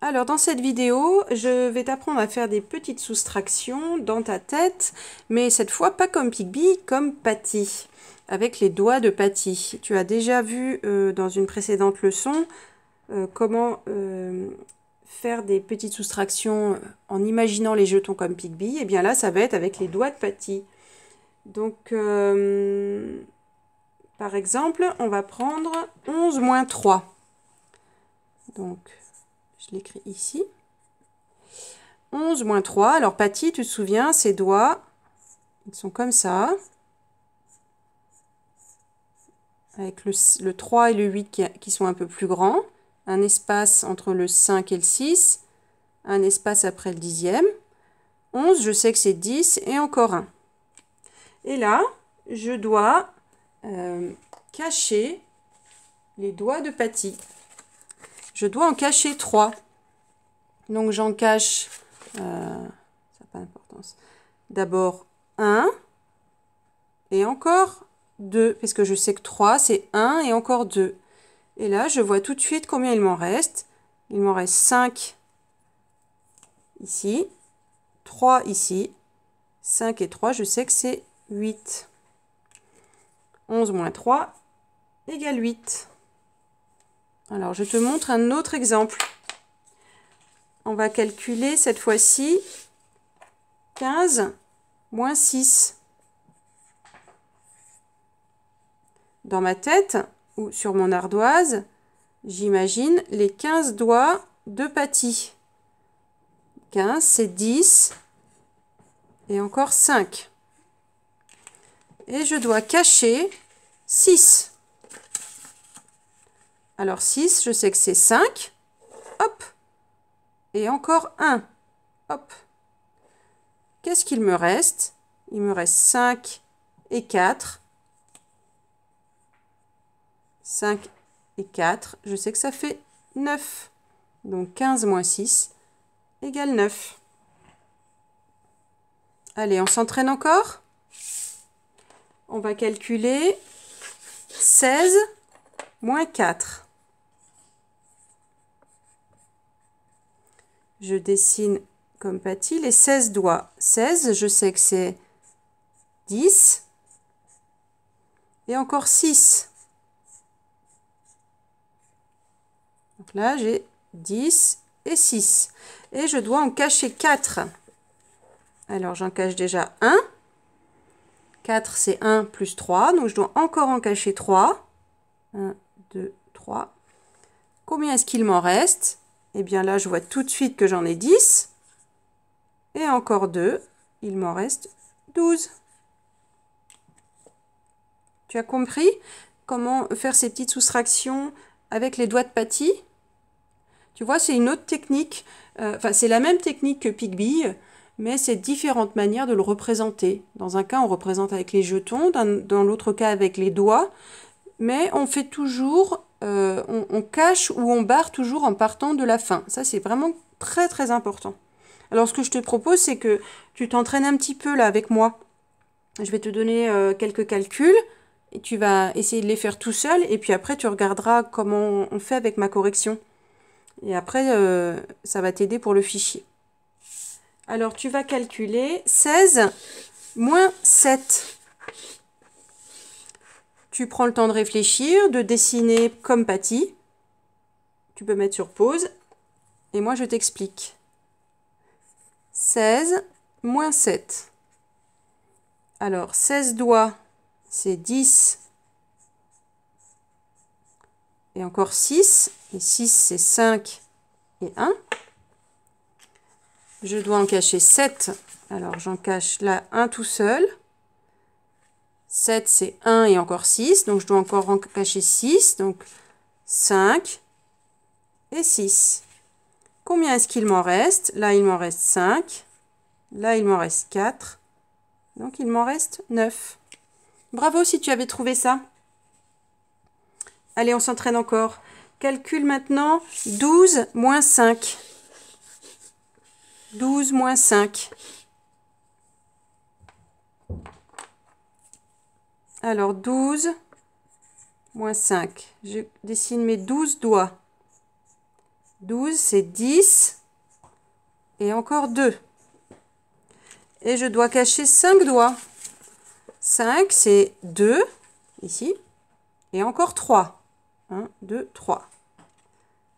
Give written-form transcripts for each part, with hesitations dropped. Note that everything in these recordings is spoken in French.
Alors dans cette vidéo, je vais t'apprendre à faire des petites soustractions dans ta tête, mais cette fois pas comme Pigby, comme Patty, avec les doigts de Patty. Tu as déjà vu dans une précédente leçon comment faire des petites soustractions en imaginant les jetons comme Pigby. Et bien là, ça va être avec les doigts de Patty. Donc, par exemple, on va prendre 11 moins 3. Donc, je l'écris ici. 11 moins 3. Alors, Patty, tu te souviens, ses doigts, ils sont comme ça. Avec le 3 et le 8 qui sont un peu plus grands. Un espace entre le 5 et le 6. Un espace après le 10e. 11, je sais que c'est 10 et encore un. Et là, je dois cacher les doigts de Patty. Je dois en cacher 3. Donc, j'en cache, ça n'a pas d'importance. D'abord 1 et encore 2, parce que je sais que 3, c'est 1 et encore 2. Et là, je vois tout de suite combien il m'en reste. Il m'en reste 5 ici, 3 ici, 5 et 3, je sais que c'est 8. 11 moins 3 égale 8. Alors, je te montre un autre exemple. On va calculer cette fois-ci 15 moins 6. Dans ma tête ou sur mon ardoise, j'imagine les 15 doigts de Patty. 15, c'est 10 et encore 5. Et je dois cacher 6. Alors 6, je sais que c'est 5. Hop. Et encore 1. Hop. Qu'est-ce qu'il me reste? Il me reste 5 et 4. 5 et 4, je sais que ça fait 9. Donc 15 moins 6 égale 9. Allez, on s'entraîne encore. On va calculer 16 moins 4. Je dessine comme Patty les 16 doigts. 16, je sais que c'est 10. Et encore 6. Donc là, j'ai 10 et 6. Et je dois en cacher 4. Alors, j'en cache déjà 1. 4, c'est 1 plus 3. Donc, je dois encore en cacher 3. 1, 2, 3. Combien est-ce qu'il m'en reste? Eh bien là, je vois tout de suite que j'en ai 10. Et encore 2. Il m'en reste 12. Tu as compris comment faire ces petites soustractions avec les doigts de Patty? Tu vois, c'est une autre technique. Enfin, c'est la même technique que Pigby, mais c'est différentes manières de le représenter. Dans un cas, on représente avec les jetons, dans l'autre cas avec les doigts, mais on fait toujours, on cache ou on barre toujours en partant de la fin. Ça, c'est vraiment très très important. Alors, ce que je te propose, c'est que tu t'entraînes un petit peu là avec moi. Je vais te donner quelques calculs et tu vas essayer de les faire tout seul, et puis après, tu regarderas comment on fait avec ma correction. Et après, ça va t'aider pour le fichier. Alors, tu vas calculer 16 moins 7. Tu prends le temps de réfléchir, de dessiner comme Patty. Tu peux mettre sur pause. Et moi, je t'explique. 16 moins 7. Alors, 16 doigts, c'est 10. Et encore 6. Et 6, c'est 5 et 1. Je dois en cacher 7. Alors, j'en cache là un tout seul. 7, c'est 1 et encore 6. Donc, je dois encore en cacher 6. Donc, 5 et 6. Combien est-ce qu'il m'en reste? Là, il m'en reste 5. Là, il m'en reste 4. Donc, il m'en reste 9. Bravo si tu avais trouvé ça. Allez, on s'entraîne encore. Calcule maintenant 12 moins 5. 12 moins 5. Alors, 12 moins 5. Je dessine mes 12 doigts. 12, c'est 10. Et encore 2. Et je dois cacher 5 doigts. 5, c'est 2, ici. Et encore 3. 1, 2, 3.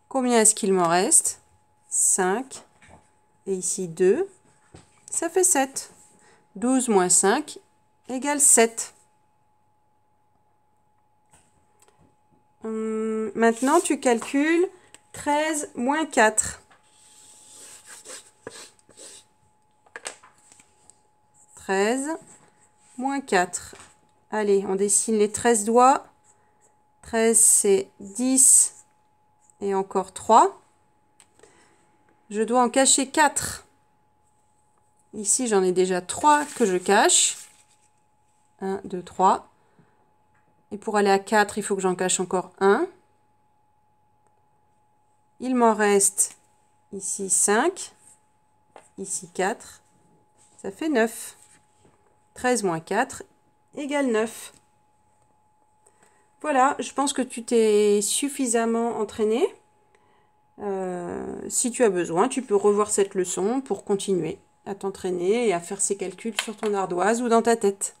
Combien est-ce qu'il m'en reste? 5. Et ici 2. Ça fait 7. 12 moins 5 égale 7. Maintenant, tu calcules 13 moins 4. 13 moins 4. Allez, on dessine les 13 doigts. 13, c'est 10 et encore 3. Je dois en cacher 4. Ici, j'en ai déjà 3 que je cache. 1, 2, 3. Et pour aller à 4, il faut que j'en cache encore 1. Il m'en reste ici 5, ici 4. Ça fait 9. 13 moins 4 égale 9. Voilà, je pense que tu t'es suffisamment entraîné. Si tu as besoin, tu peux revoir cette leçon pour continuer à t'entraîner et à faire ces calculs sur ton ardoise ou dans ta tête.